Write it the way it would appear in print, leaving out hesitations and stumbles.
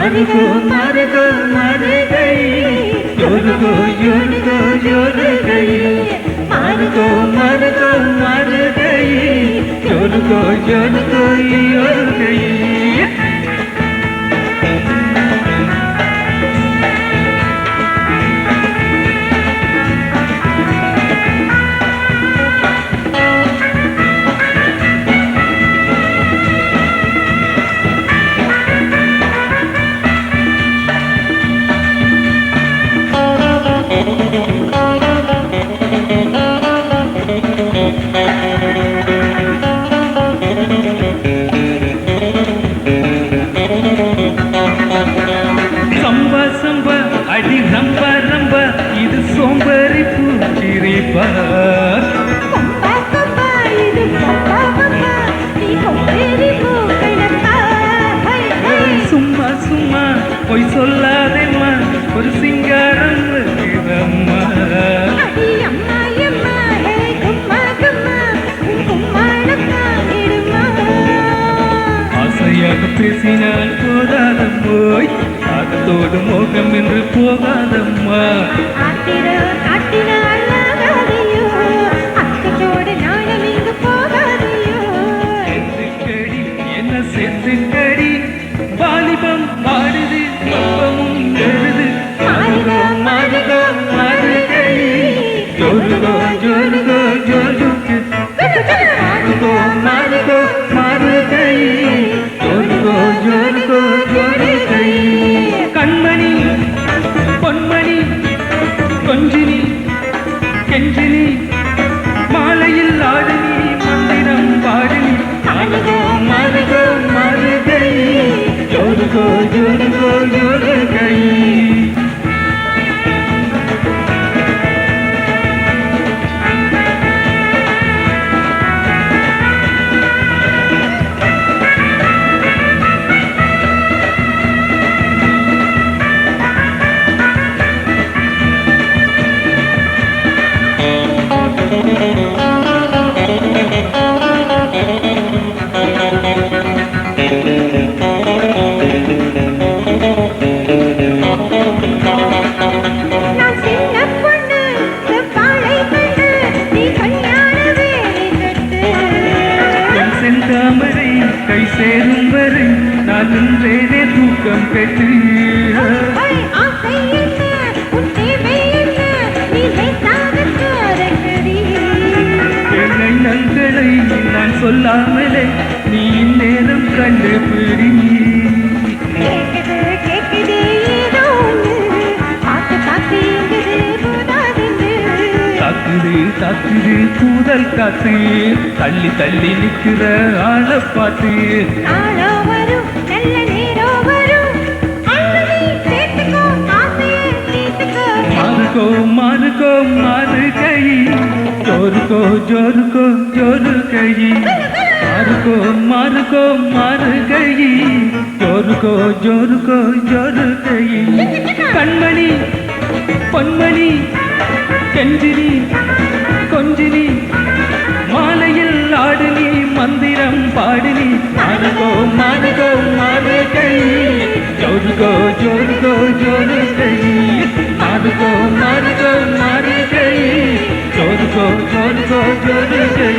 मारुको मारुको मार गई जोरुको जोरुको जोर गई मारुको मारुको मार गई जोरुको जोरुको जोर गई संबा संबा अड़ी रंबा रंबा इधर सोमवारी पूरी बात संबा संबा इधर संबा संबा नी सोमवारी पूरी बात सुम्मा सुम्मा कोई सोल्ला दे माँ और सिंगारम रम्मा अड़ी अम्मा यम्मा है गुम्मा गुम्मा गुम्मा लगा इड़मा आसैया पेसिनाल போதாதம்மோய் ஆகத்தோடு மோகம் என்று போகாதம்மா ஆத்திர காட்டின அழகாதையோ அக்கத்தோடு நாணம் இங்கு போகாதையோ சேர்த்துக்கடி என்ன சேர்த்துக்கடி வாலிபம் பாடுது பப்பமும் எழுது மாறுகோ மாறுகோ மாறுகை ஜோருகோ ஜோருகோ ஜோருக்கு மாறுகோ மாறுகோ மாறுகை ஜோருகோ ஜோருகோ ஜோருகை கண்மணி பொன்மணி கொஞ்சினி கெஞ்சினி மாலையில் ஆடினி மந்திரம் பாடினி மாறுகோ மாறுகோ மாறுகை ஜோருகோ ஜோருகோ ஜோருகை நான் சின்ன பொண்ணு பாளை கண்டு நீ கல்யாண வேலை கட்டு என் செந்தாமரை கை சேரும் வரை நான் நின்றேனே தூக்கம் பெற்று ஆசை என்ன உன் தேவை என்ன நீ லேசாக காதக்கடி என்னை நல்களை நான் சொல்லாமலே நீ இந்நேரம் கண்டுபிடி கேக்குது கேக்குது ஏதோ ஒன்று பார்த்து பார்த்து எங்குது போதாதுன்னு தாக்குது தாக்குது கூதல் காத்து தள்ளி தள்ளி நிற்கிற ஆளை பார்த்து நாளோ வரும் நல்ல நேரம் வரும் அள்ளி சேர்த்துக்கோ ஆசையை தீர்த்துக்கோ மாறுகோ மாறுகோ மாறுகை ஜோருகோ ஜோருகோ ஜோருகை மாறுகோ மாறுகோ மாறுகை ஜோருகோ ஜோருகோ ஜோருகை கண்மணி பொன்மணி கெஞ்சினி கொஞ்சினி மாலையில் ஆடினி மந்திரம் பாடினி மாறுகோ மாறுகோ மாறுகை ஜோருகோ ஜோருகோ ஜோருகை மாறுகோ மாறுகோ மாறுகை ஜோருகோ ஜோருகோ ஜோருகை